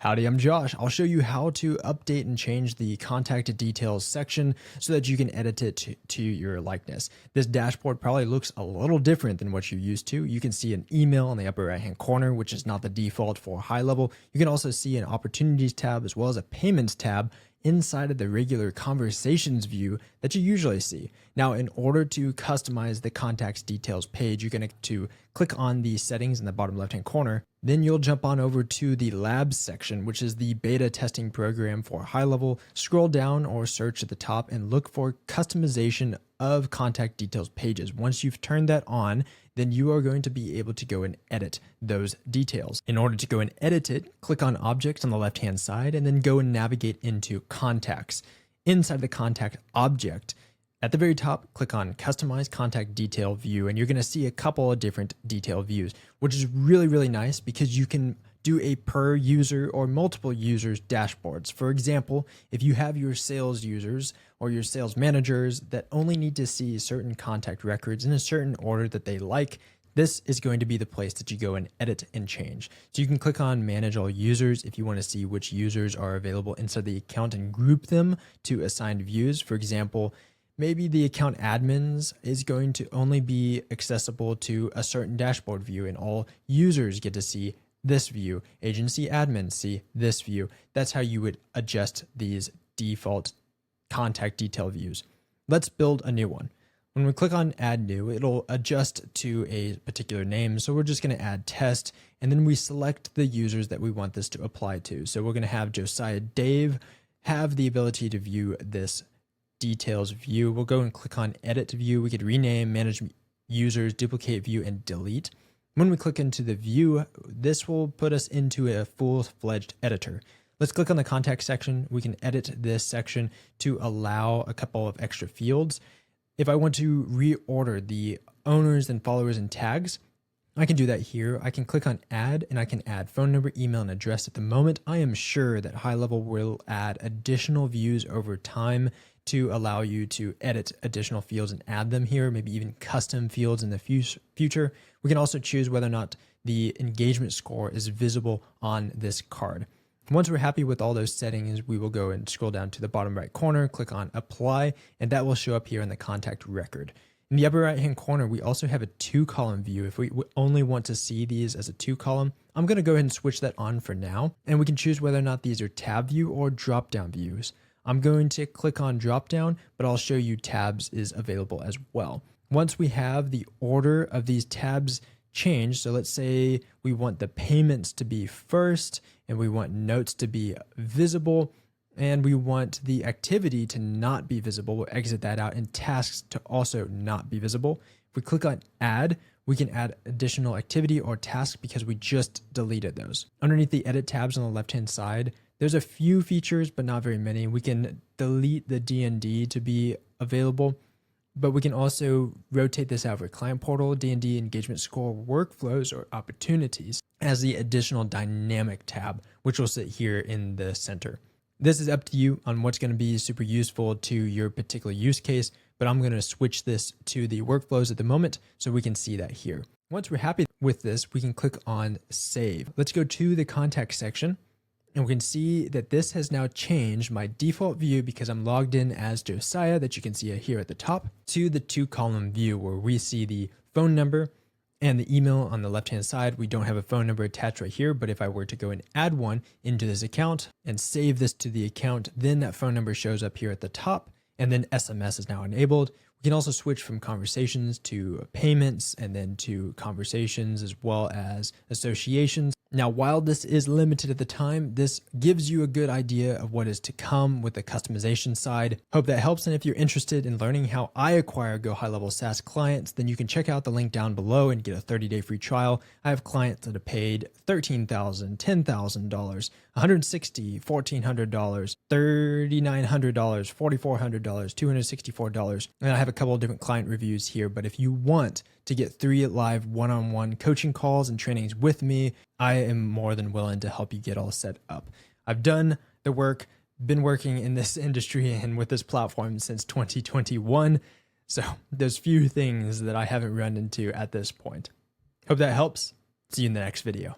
Howdy, I'm Josh. I'll show you how to update and change the contact details section so that you can edit it to your likeness. This dashboard probably looks a little different than what you're used to. You can see an email in the upper right hand corner, which is not the default for high level. You can also see an opportunities tab as well as a payments tab inside of the regular conversations view that you usually see. Now, in order to customize the contacts details page, you're going to click on the settings in the bottom left-hand corner. Then you'll jump on over to the labs section, which is the beta testing program for high level. Scroll down or search at the top and look for customization of contact details pages. Once you've turned that on, then you are going to be able to go and edit those details. In order to go and edit it, click on objects on the left-hand side and then go and navigate into contacts. Inside the contact object, at the very top, click on customize contact detail view, and you're going to see a couple of different detail views, which is really, really nice because you can do a per user or multiple users dashboards. For example, if you have your sales users or your sales managers that only need to see certain contact records in a certain order that they like, this is going to be the place that you go and edit and change. So you can click on manage all users if you want to see which users are available inside the account and group them to assigned views. For example, maybe the account admins is going to only be accessible to a certain dashboard view and all users get to see this view. Agency admins see this view. That's how you would adjust these default contact detail views. Let's build a new one. When we click on add new, it'll adjust to a particular name. So we're just going to add test, and then we select the users that we want this to apply to. So we're going to have Josiah Dave have the ability to view this details view. We'll go and click on edit view. We could rename, manage users, duplicate view, and delete. When we click into the view, this will put us into a full-fledged editor. Let's click on the contact section. We can edit this section to allow a couple of extra fields. If I want to reorder the owners and followers and tags, I can do that here. I can click on add and I can add phone number, email, and address. At the moment, I am sure that high level will add additional views over time to allow you to edit additional fields and add them here, maybe even custom fields in the future. We can also choose whether or not the engagement score is visible on this card. Once we're happy with all those settings, we will go and scroll down to the bottom right corner, click on apply, and that will show up here in the contact record. In the upper right hand corner, we also have a 2-column view. If we only want to see these as a 2-column, I'm going to go ahead and switch that on for now, and we can choose whether or not these are tab view or drop down views. I'm going to click on drop down, but I'll show you tabs is available as well. Once we have the order of these tabs changed, so let's say we want the payments to be first, and we want notes to be visible, and we want the activity to not be visible. We'll exit that out, and tasks to also not be visible. If we click on add, we can add additional activity or task because we just deleted those. Underneath the edit tabs on the left-hand side, there's a few features, but not very many. We can delete the D&D to be available, but we can also rotate this out for client portal, D&D, engagement score, workflows, or opportunities as the additional dynamic tab, which will sit here in the center. This is up to you on what's going to be super useful to your particular use case, but I'm going to switch this to the workflows at the moment so we can see that here. Once we're happy with this, we can click on save. Let's go to the contact section. And we can see that this has now changed my default view because I'm logged in as Josiah, that you can see here at the top, to the 2-column view where we see the phone number and the email on the left-hand side. We don't have a phone number attached right here, but if I were to go and add one into this account and save this to the account, then that phone number shows up here at the top, and then SMS is now enabled. We can also switch from conversations to payments and then to conversations as well as associations. Now, while this is limited at the time, this gives you a good idea of what is to come with the customization side. Hope that helps. And if you're interested in learning how I acquire GoHighLevel SaaS clients, then you can check out the link down below and get a 30-day free trial. I have clients that have paid $13,000, $10,000, $160, $1,400, $3,900, $4,400, $264. And I have a couple of different client reviews here. But if you want to get 3 live one-on-one coaching calls and trainings with me, I am more than willing to help you get all set up. I've done the work, been working in this industry and with this platform since 2021. So there's few things that I haven't run into at this point. Hope that helps. See you in the next video.